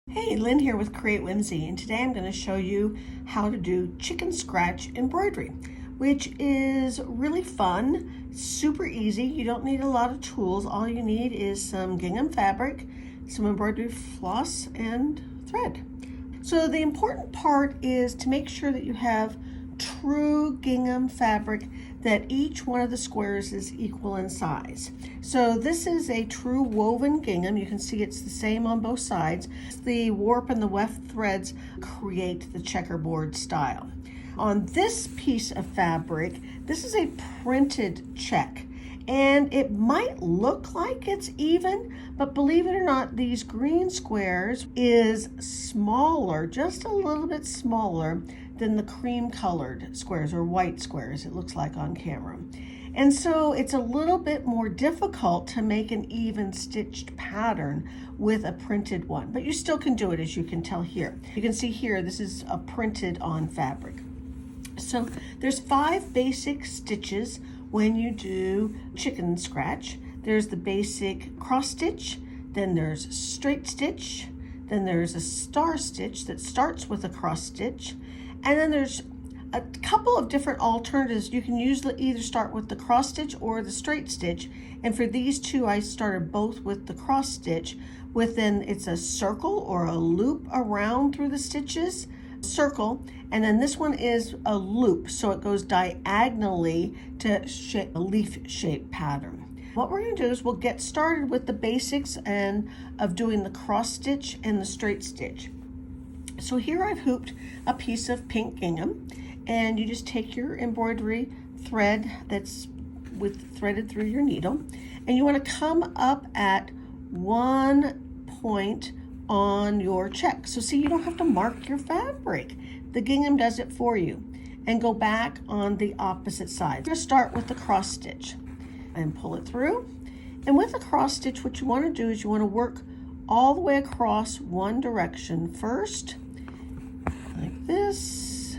Hey, Lynn here with Create Whimsy, and today I'm going to show you how to do chicken scratch embroidery, which is really fun, super easy. You don't need a lot of tools. All you need is some gingham fabric, some embroidery floss, and thread. So the important part is to make sure that you have true gingham fabric, that each one of the squares is equal in size. So this is a true woven gingham. You can see it's the same on both sides. The warp and the weft threads create the checkerboard style. On this piece of fabric, this is a printed check. And it might look like it's even, but believe it or not, these green squares is smaller, just a little bit smaller than the cream colored squares or white squares it looks like on camera. And so it's a little bit more difficult to make an even stitched pattern with a printed one, but you still can do it, as you can tell here. You can see here, this is a printed on fabric. So there's 5 basic stitches when you do chicken scratch. There's the basic cross stitch, then there's straight stitch, then there's a star stitch that starts with a cross stitch, and then there's a couple of different alternatives. You can either start with the cross stitch or the straight stitch, and for these two I started both with the cross stitch. Then it's a circle or a loop around through the stitches, circle, and then this one is a loop, so it goes diagonally to shape a leaf shape pattern. What we're going to do is we'll get started with the basics of doing the cross stitch and the straight stitch. So here I've hooped a piece of pink gingham, and you just take your embroidery thread that's threaded through your needle, and you want to come up at one point on your check. So see, you don't have to mark your fabric. The gingham does it for you. And go back on the opposite side. You're going to start with the cross stitch and pull it through. And with the cross stitch, what you want to do is you want to work all the way across one direction first, like this.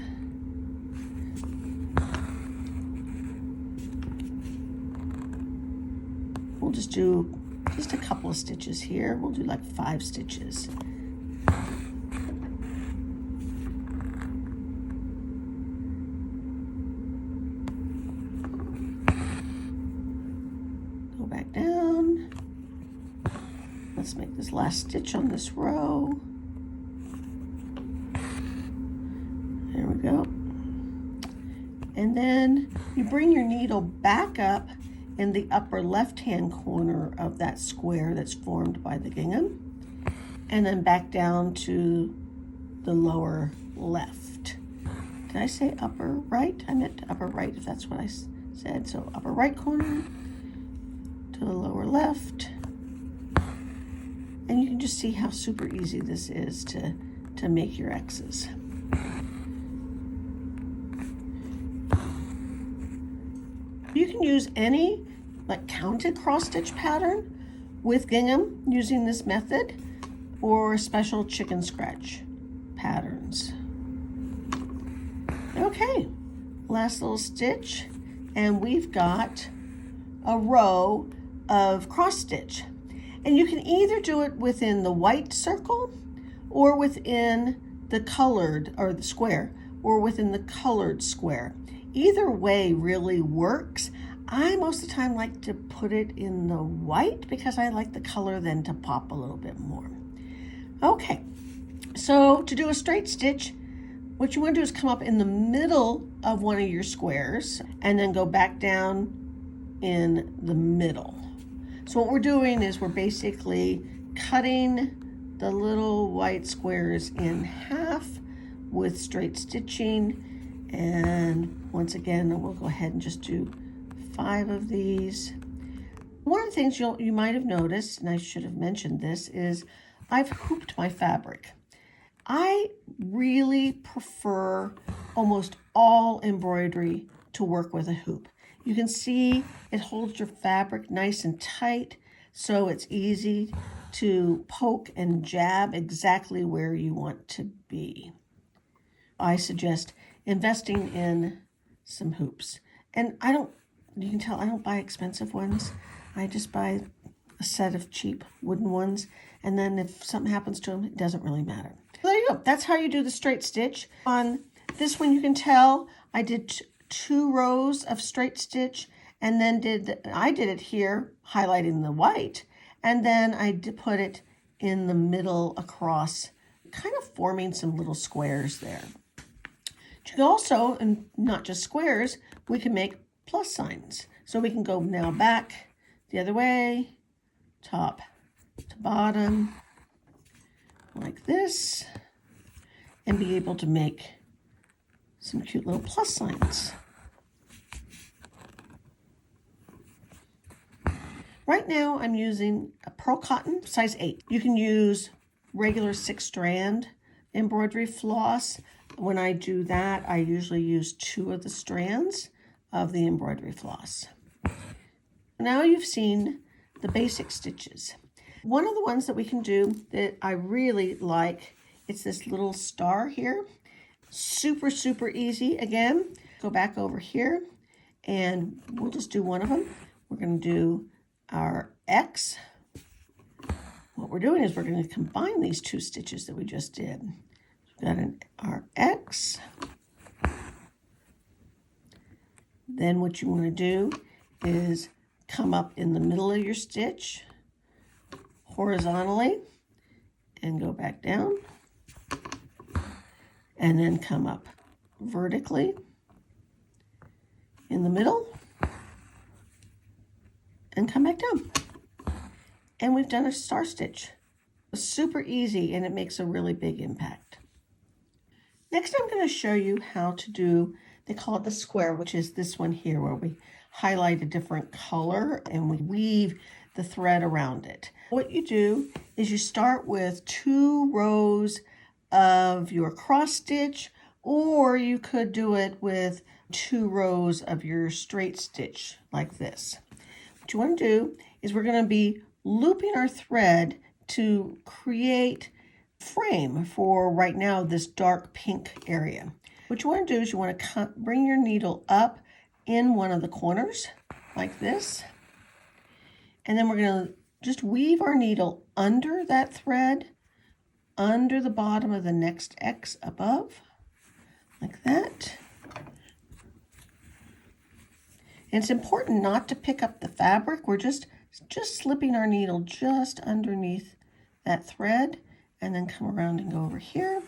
We'll just do a couple of stitches here. We'll do like 5 stitches. Go back down. Let's make this last stitch on this row. There we go. And then you bring your needle back up in the upper left-hand corner of that square that's formed by the gingham, and then back down to the lower left. Did I say upper right? I meant upper right, if that's what I said. So upper right corner to the lower left. And you can just see how super easy this is to make your X's. You can use any counted cross stitch pattern with gingham using this method, or special chicken scratch patterns. Okay, last little stitch, and we've got a row of cross stitch. And you can either do it within the white circle or within the colored, or the square, or within the colored square. Either way really works. I most of the time like to put it in the white because I like the color then to pop a little bit more. Okay, so to do a straight stitch, what you want to do is come up in the middle of one of your squares and then go back down in the middle. So what we're doing is we're basically cutting the little white squares in half with straight stitching. And once again, we'll go ahead and just do 5 of these. One of the things you might have noticed, and I should have mentioned this, is I've hooped my fabric. I really prefer almost all embroidery to work with a hoop. You can see it holds your fabric nice and tight, so it's easy to poke and jab exactly where you want to be. I suggest investing in some hoops. And you can tell I don't buy expensive ones. I just buy a set of cheap wooden ones, and then if something happens to them, it doesn't really matter. So there you go. That's how you do the straight stitch. On this one, you can tell I did 2 rows of straight stitch, and then I did it here, highlighting the white, and then I put it in the middle across, kind of forming some little squares there. You can also, and not just squares, we can make plus signs. So we can go now back the other way, top to bottom, like this, and be able to make some cute little plus signs. Right now I'm using a pearl cotton size 8. You can use regular 6-strand embroidery floss. When I do that, I usually use 2 of the strands of the embroidery floss. Now you've seen the basic stitches. One of the ones that we can do that I really like, it's this little star here. Super, super easy. Again, go back over here and we'll just do one of them. We're going to do our X. What we're doing is we're going to combine these 2 stitches that we just did. We've got our X. Then what you want to do is come up in the middle of your stitch horizontally and go back down, and then come up vertically in the middle and come back down. And we've done a star stitch. It's super easy, and it makes a really big impact. Next, I'm going to show you how to do, they call it the square, which is this one here, where we highlight a different color and we weave the thread around it. What you do is you start with 2 rows of your cross stitch, or you could do it with 2 rows of your straight stitch like this. What you want to do is we're going to be looping our thread to create frame for right now this dark pink area. What you want to do is you want to bring your needle up in one of the corners like this, and then we're going to just weave our needle under that thread, under the bottom of the next X above, like that. And it's important not to pick up the fabric. We're just slipping our needle just underneath that thread, and then come around and go over here.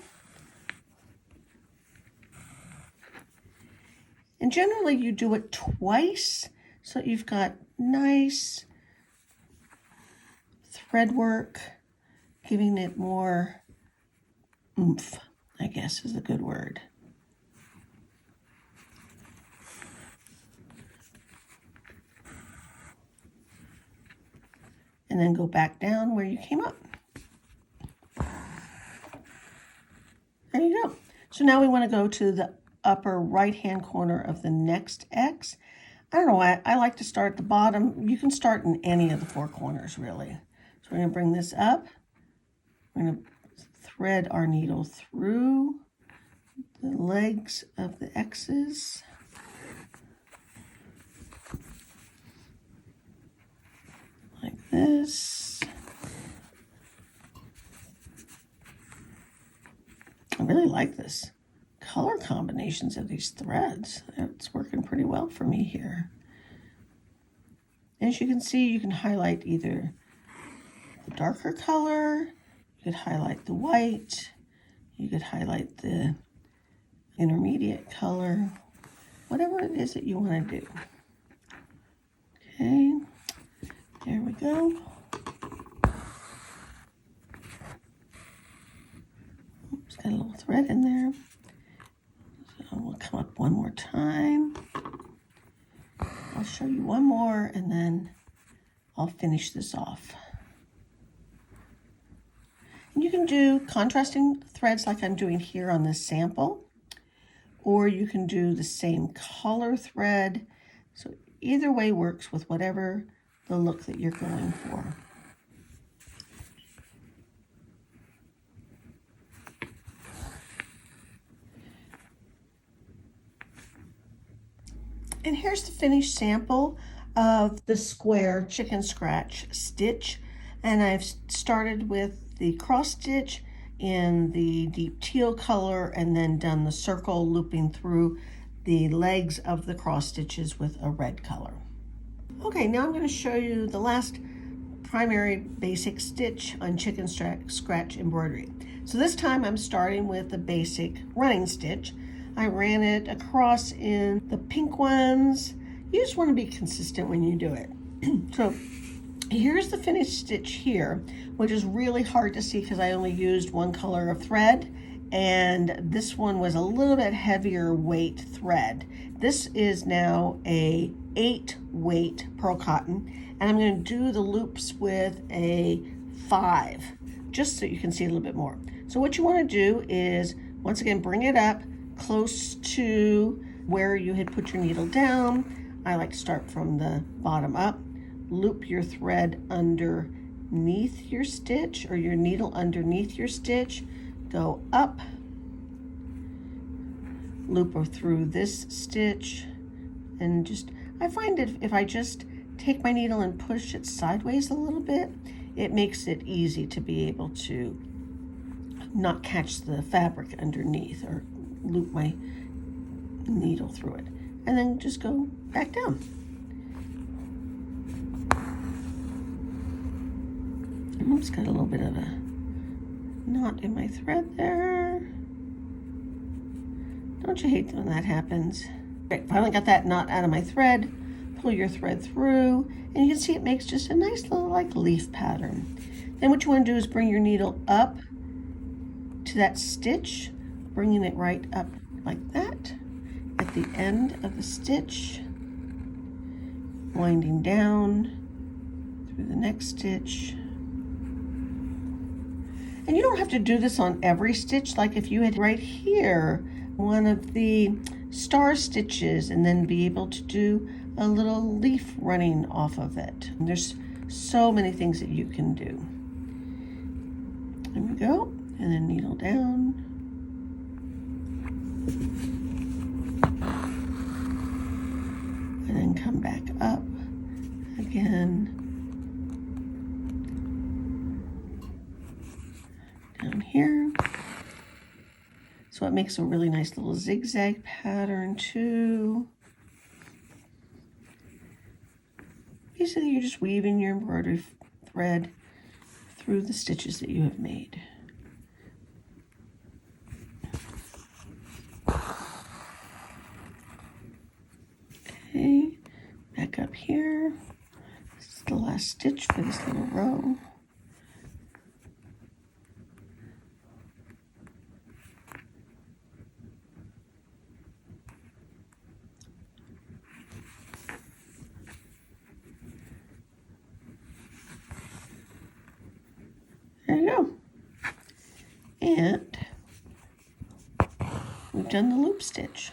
And generally you do it twice, so you've got nice thread work, giving it more oomph, I guess is a good word. And then go back down where you came up. There you go. So now we want to go to the upper right-hand corner of the next X. I don't know why I like to start at the bottom. You can start in any of the 4 corners, really. So we're going to bring this up. We're going to thread our needle through the legs of the X's. Like this. I really like this color combinations of these threads. It's working pretty well for me here. As you can see, you can highlight either the darker color, you could highlight the white, you could highlight the intermediate color, whatever it is that you want to do. Okay, there we go. Oops, got a little thread in there. So we'll come up one more time. I'll show you one more and then I'll finish this off. And you can do contrasting threads like I'm doing here on this sample, or you can do the same color thread. So either way works with whatever the look that you're going for. And here's the finished sample of the square chicken scratch stitch. And I've started with the cross stitch in the deep teal color and then done the circle looping through the legs of the cross stitches with a red color. Okay, now I'm going to show you the last primary basic stitch on chicken scratch embroidery. So this time I'm starting with the basic running stitch. I ran it across in the pink ones. You just want to be consistent when you do it. So here's the finished stitch here, which is really hard to see because I only used one color of thread, and this one was a little bit heavier weight thread. This is now a 8 weight pearl cotton, and I'm going to do the loops with a 5, just so you can see a little bit more. So what you want to do is, once again, bring it up close to where you had put your needle down. I like to start from the bottom up. Loop your thread underneath your stitch, or your needle underneath your stitch. Go up, loop through this stitch, and just, I find if I just take my needle and push it sideways a little bit, it makes it easy to be able to not catch the fabric underneath or loop my needle through it. And then just go back down. Oops, got a little bit of a knot in my thread there. Don't you hate when that happens? Right, finally got that knot out of my thread. Pull your thread through, and you can see it makes just a nice little like leaf pattern. Then what you want to do is bring your needle up to that stitch, bringing it right up like that at the end of the stitch, winding down through the next stitch. And you don't have to do this on every stitch. Like if you had right here one of the star stitches and then be able to do a little leaf running off of it. And there's so many things that you can do. There we go. And then needle down. And then come back up again. Down here. So it makes a really nice little zigzag pattern too. Basically, you're just weaving your embroidery thread through the stitches that you have made. Okay, back up here. This is the last stitch for this little row. There you go. And we've done the loop stitch.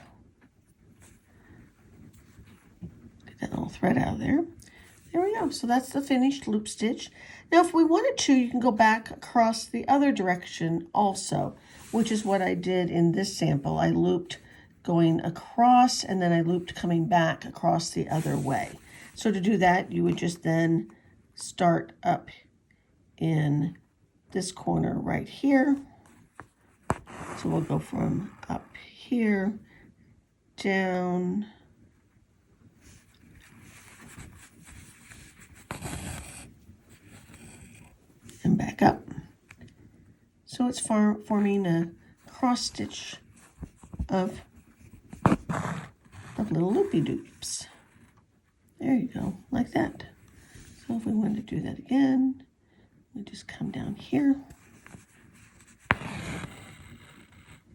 Get that little thread out of there. There we go. So that's the finished loop stitch. Now, if we wanted to, you can go back across the other direction also, which is what I did in this sample. I looped going across, and then I looped coming back across the other way. So to do that, you would just then start up in this corner right here. So we'll go from up here down and back up. So it's forming a cross stitch of little loopy doops. There you go, like that. So if we wanted to do that again, we just come down here.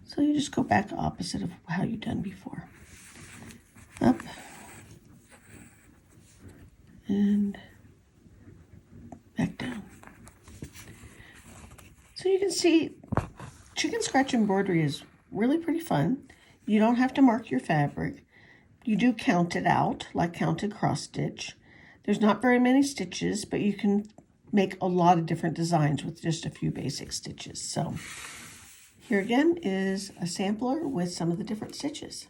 So you just go back opposite of how you've done before. Up and back down. So you can see chicken scratch embroidery is really pretty fun. You don't have to mark your fabric. You do count it out, like counted cross stitch. There's not very many stitches, but you can make a lot of different designs with just a few basic stitches. So here again is a sampler with some of the different stitches.